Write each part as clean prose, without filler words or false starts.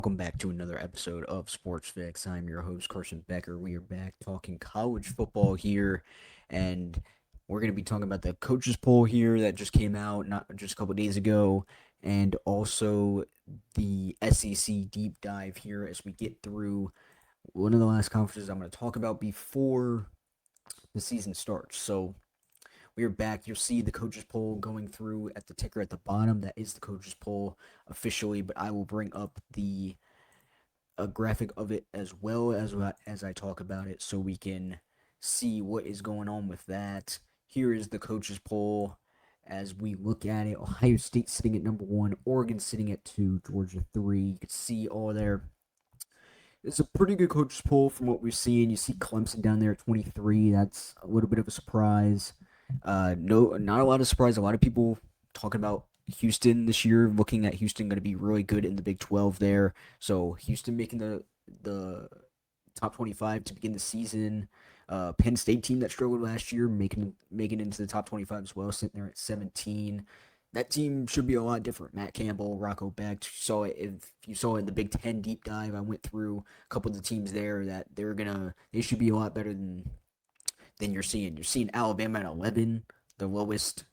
Welcome back to another episode of Sports-Fixx. I'm your host, Carson Becker. We are back talking college football here, and we're going to be talking about the coaches poll here that just came out not just a couple days ago, and also the SEC deep dive here as we get through one of the last conferences I'm going to talk about before the season starts. So we are back. You'll see the coaches poll going through at the ticker at the bottom. That is the coaches poll officially, but I will bring up the a graphic of it as I talk about it, so we can see what is going on with that. Here is the coaches poll as we look at it. Ohio State sitting at number one, Oregon sitting at two, Georgia three. You can see all there. It's a pretty good coaches poll from what we've seen. You see Clemson down there at 23. That's a little bit of a surprise. No, not a lot of surprise. A lot of people talking about Houston this year, looking at Houston going to be really good in the Big 12 there. So Houston making the top 25 to begin the season. Penn State team that struggled last year, making it into the top 25 as well, sitting there at 17. That team should be a lot different. Matt Campbell, Rocco Becht. Saw it if you saw it in the Big Ten deep dive. I went through a couple of the teams there that they should be a lot better than you're seeing. You're seeing Alabama at 11, the lowest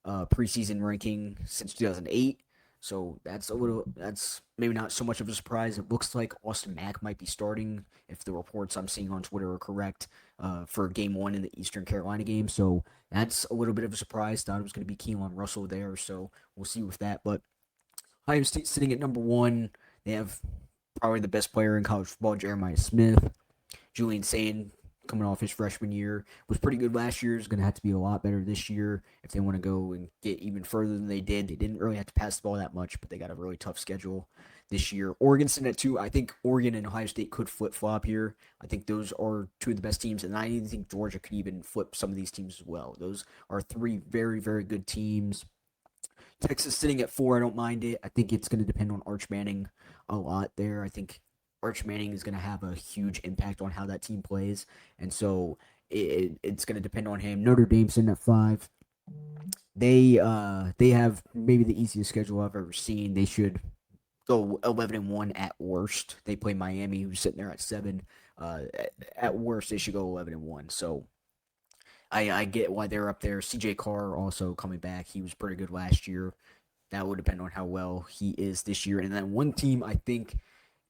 preseason ranking since 2008. So that's maybe not so much of a surprise. It looks like Austin Mack might be starting if the reports I'm seeing on Twitter are correct for game one in the Eastern Carolina game. So that's a little bit of a surprise. Thought it was going to be Keelan Russell there. So we'll see with that. But Ohio State sitting at number one. They have probably the best player in college football, Jeremiah Smith. Julian Sain coming off his freshman year was pretty good last year. Is going to have to be a lot better this year if they want to go and get even further than they did. They didn't really have to pass the ball that much, but they got a really tough schedule this year. Oregon sitting at two. I think Oregon and Ohio State could flip flop here. I think those are two of the best teams, and I even think Georgia could even flip some of these teams as well. Those are three very, very good teams. Texas sitting at four, I don't mind it. I think it's going to depend on Arch Manning a lot there. I think Arch Manning is going to have a huge impact on how that team plays, and so it's going to depend on him. Notre Dame sitting at five. They have maybe the easiest schedule I've ever seen. They should go 11-1 at worst. They play Miami, who's sitting there at seven. At worst, they should go 11-1. So I get why they're up there. CJ Carr also coming back. He was pretty good last year. That would depend on how well he is this year. And then one team I think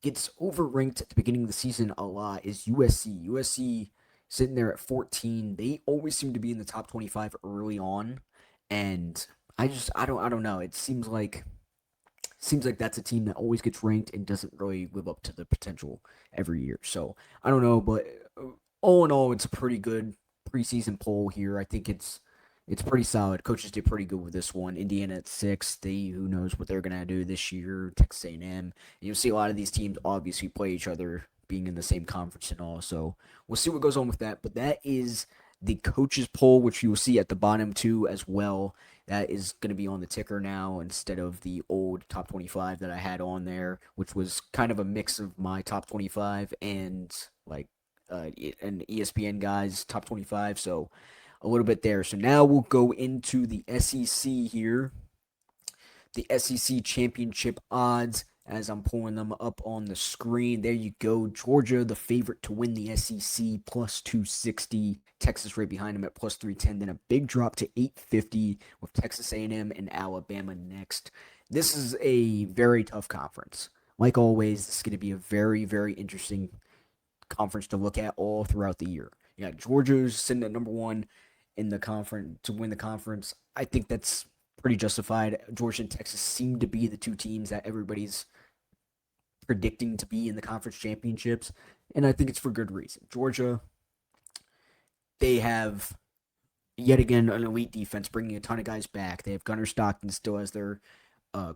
gets overranked at the beginning of the season a lot is USC. USC sitting there at 14. They always seem to be in the top 25 early on, and I don't know. It seems like that's a team that always gets ranked and doesn't really live up to the potential every year. So I don't know, but all in all, it's a pretty good preseason poll here. I think it's pretty solid. Coaches did pretty good with this one. Indiana at six. Who knows what they're gonna do this year. Texas A&M. And you'll see a lot of these teams obviously play each other, being in the same conference and all. So we'll see what goes on with that. But that is the coaches poll, which you will see at the bottom too as well. That is going to be on the ticker now instead of the old top 25 that I had on there, which was kind of a mix of my top 25 and like an ESPN guys top 25. So a little bit there. So now we'll go into the SEC here. The SEC championship odds as I'm pulling them up on the screen. There you go. Georgia, the favorite to win the SEC, plus 260. Texas right behind them at plus 310. Then a big drop to 850 with Texas A&M and Alabama next. This is a very tough conference. Like always, this is going to be a very, very interesting conference to look at all throughout the year. You got Georgia's sitting at number one in the conference to win the conference. I think that's pretty justified. Georgia and Texas seem to be the two teams that everybody's predicting to be in the conference championships, and I think it's for good reason. Georgia, they have yet again an elite defense, bringing a ton of guys back. They have Gunnar Stockton still as their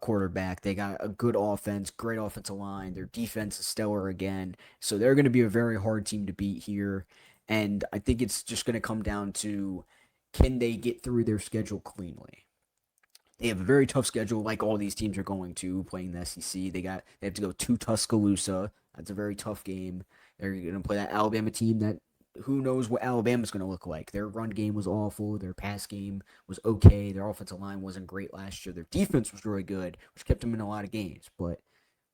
quarterback. They got a good offense, great offensive line. Their defense is stellar again, so they're going to be a very hard team to beat here. And I think it's just going to come down to can they get through their schedule cleanly. They have a very tough schedule, like all these teams are going to playing the SEC. They have to go to Tuscaloosa. That's a very tough game. They're going to play that Alabama team that who knows what Alabama's going to look like. Their run game was awful. Their pass game was okay. Their offensive line wasn't great last year. Their defense was really good, which kept them in a lot of games. But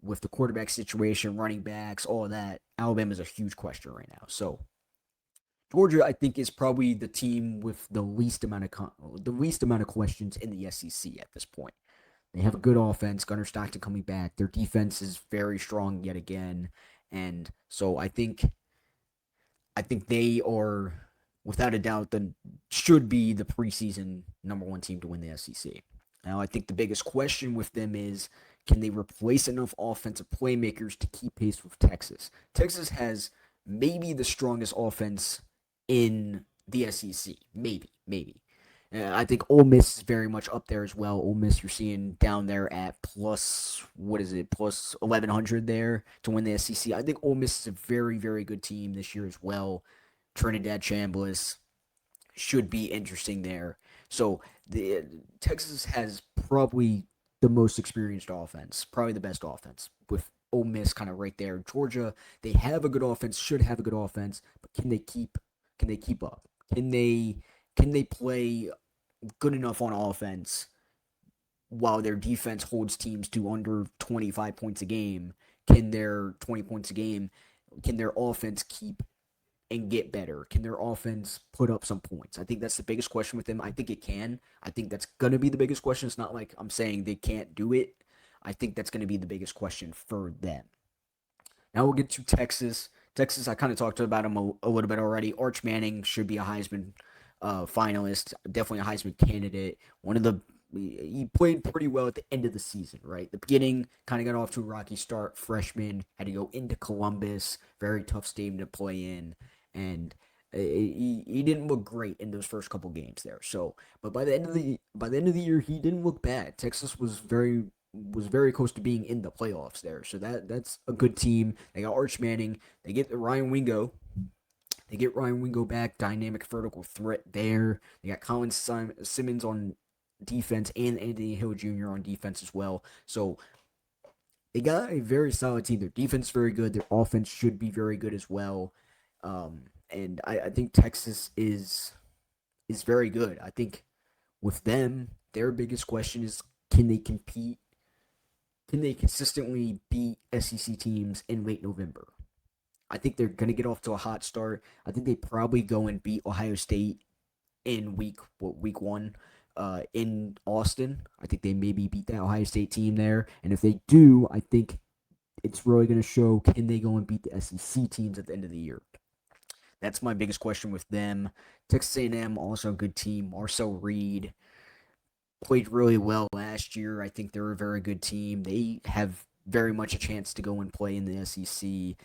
with the quarterback situation, running backs, all of that, Alabama's a huge question right now. So Georgia, I think, is probably the team with the least amount of questions in the SEC at this point. They have a good offense. Gunnar Stockton coming back. Their defense is very strong yet again, and so I think they are, without a doubt, the should be the preseason number one team to win the SEC. Now, I think the biggest question with them is, can they replace enough offensive playmakers to keep pace with Texas? Texas has maybe the strongest offense in the SEC. Maybe. I think Ole Miss is very much up there as well. Ole Miss, you're seeing down there at plus, what is it, plus 1,100 there to win the SEC. I think Ole Miss is a very, very good team this year as well. Trinidad Chambliss should be interesting there. So the Texas has probably the most experienced offense, probably the best offense, with Ole Miss kind of right there. Georgia, they have a good offense, should have a good offense, but can they keep up? Can they can they play good enough on offense while their defense holds teams to under 25 points a game? Can their 20 points a game, can their offense keep and get better? Can their offense put up some points? I think that's the biggest question with them. I think it can. I think that's going to be the biggest question. It's not like I'm saying they can't do it. I think that's going to be the biggest question for them. Now we'll get to Texas. Texas, I kind of talked about him a little bit already. Arch Manning should be a Heisman finalist, definitely a Heisman candidate. One of the He played pretty well at the end of the season, right? The beginning kind of got off to a rocky start. Freshman had to go into Columbus, very tough stadium to play in, and he didn't look great in those first couple games there. So, but by the end of the year, he didn't look bad. Texas was very close to being in the playoffs there. So that's a good team. They got Arch Manning. They get Ryan Wingo back, dynamic vertical threat there. They got Colin Simmons on defense and Anthony Hill Jr. on defense as well. So they got a very solid team. Their defense is very good. Their offense should be very good as well. And I think Texas is very good. I think with them, their biggest question is, can they compete? Can they consistently beat SEC teams in late November? I think they're going to get off to a hot start. I think they probably go and beat Ohio State in week one in Austin. I think they maybe beat that Ohio State team there. And if they do, I think it's really going to show, can they go and beat the SEC teams at the end of the year. That's my biggest question with them. Texas A&M, also a good team. Marcel Reed played really well last year. I think they're a very good team. They have very much a chance to go and play in the SEC.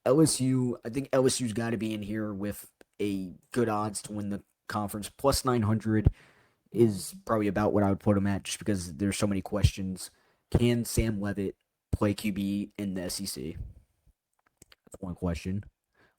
LSU, I think LSU's got to be in here with a good odds to win the conference. Plus 900 is probably about what I would put them at, just because there's so many questions. Can Sam Levitt play QB in the SEC? That's one question.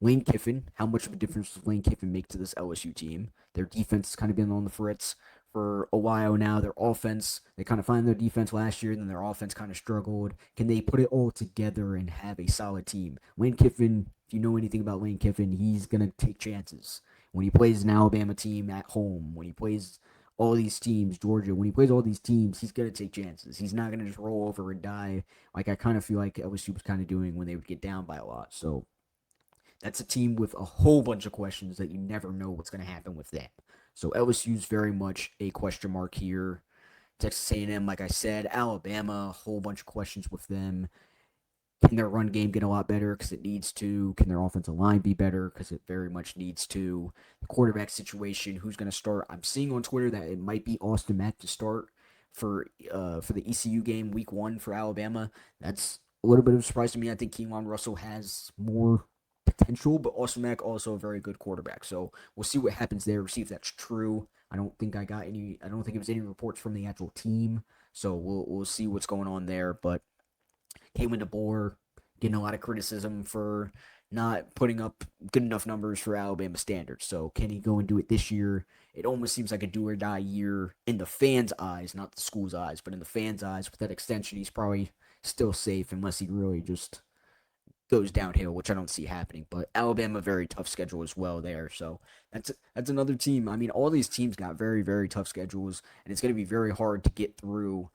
Lane Kiffin, how much of a difference does Lane Kiffin make to this LSU team? Their defense has kind of been on the fritz for a while now. Their offense, they kind of find their defense last year, and then their offense kind of struggled. Can they put it all together and have a solid team? Lane Kiffin, if you know anything about Lane Kiffin, he's going to take chances. When he plays an Alabama team at home, when he plays all these teams, Georgia, when he plays all these teams, he's going to take chances. He's not going to just roll over and die like I kind of feel like LSU was kind of doing when they would get down by a lot. So that's a team with a whole bunch of questions that you never know what's going to happen with them. So LSU's very much a question mark here. Texas A&M, like I said, Alabama, a whole bunch of questions with them. Can their run game get a lot better? Because it needs to. Can their offensive line be better? Because it very much needs to. The quarterback situation, who's going to start? I'm seeing on Twitter that it might be Austin Mack to start for the ECU game week one for Alabama. That's a little bit of a surprise to me. I think Keelan Russell has more potential, but Austin Mack also a very good quarterback. So we'll see what happens there. See if that's true. I don't think it was any reports from the actual team. So we'll see what's going on there. But Kalen DeBoer getting a lot of criticism for not putting up good enough numbers for Alabama standards. So can he go and do it this year? It almost seems like a do or die year in the fans' eyes, not the school's eyes, but in the fans' eyes. With that extension, he's probably still safe unless he really just goes downhill, which I don't see happening. But Alabama, very tough schedule as well there. So that's another team. I mean, all these teams got very, very tough schedules, and it's going to be very hard to get through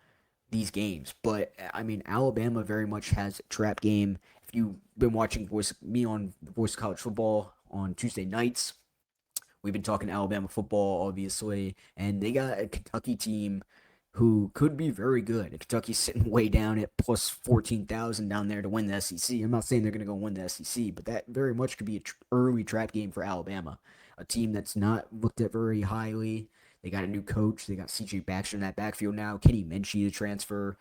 these games. But I mean, Alabama very much has a trap game. If you've been watching me on Voice of College Football on Tuesday nights, we've been talking Alabama football, obviously, and they got a Kentucky team who could be very good. Kentucky's sitting way down at plus 14,000 down there to win the SEC. I'm not saying they're going to go win the SEC, but that very much could be an early trap game for Alabama, a team that's not looked at very highly. They got a new coach. They got C.J. Baxter in that backfield now. Kenny Minchie, the transfer.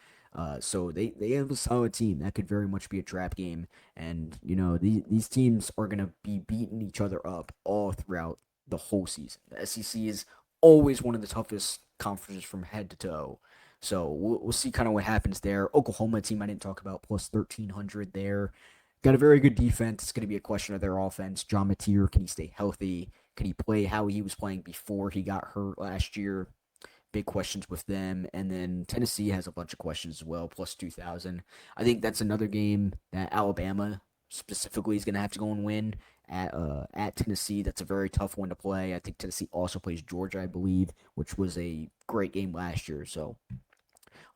So they have a solid team. That could very much be a trap game. And, these teams are going to be beating each other up all throughout the whole season. The SEC is always one of the toughest conferences from head to toe. So we'll see kind of what happens there. Oklahoma team I didn't talk about plus 1,300 there. Got a very good defense. It's going to be a question of their offense. John Mateer, can he stay healthy? Can he play how he was playing before he got hurt last year? Big questions with them. And then Tennessee has a bunch of questions as well, plus 2,000. I think that's another game that Alabama specifically is going to have to go and win at Tennessee. That's a very tough one to play. I think Tennessee also plays Georgia, I believe, which was a great game last year. So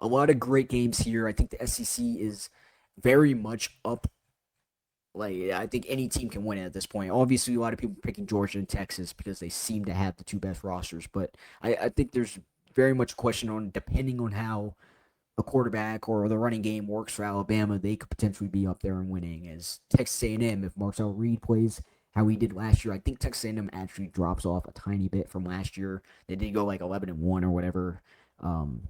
a lot of great games here. I think the SEC is very much up. Like, I think any team can win it at this point. Obviously, a lot of people picking Georgia and Texas because they seem to have the two best rosters. But I think there's very much a question on, depending on how a quarterback or the running game works for Alabama, they could potentially be up there and winning. As Texas A&M, if Marcel Reed plays how he did last year, I think Texas A&M actually drops off a tiny bit from last year. They did go like 11-1 or whatever. Um,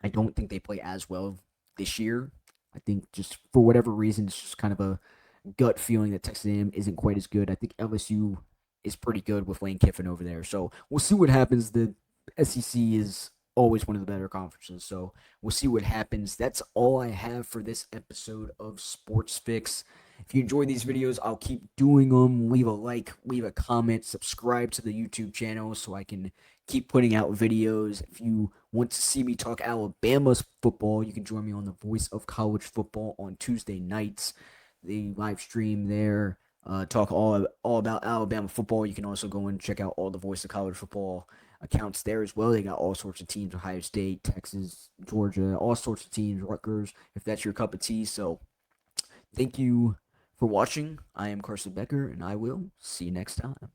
I don't think they play as well this year. I think just for whatever reason, it's just kind of a gut feeling that Texas A&M isn't quite as good. I think LSU is pretty good with Lane Kiffin over there. So we'll see what happens. The SEC is always one of the better conferences. So we'll see what happens. That's all I have for this episode of Sports-Fixx. If you enjoy these videos, I'll keep doing them. Leave a like, leave a comment, subscribe to the YouTube channel so I can keep putting out videos. If you want to see me talk Alabama's football, you can join me on the Voice of College Football on Tuesday nights. The live stream there, talk all about Alabama football. You can also go and check out all the Voice of College Football accounts there as well. They got all sorts of teams: Ohio State, Texas, Georgia, all sorts of teams, Rutgers, if that's your cup of tea. So thank you for watching. I am Carson Becker, and I will see you next time.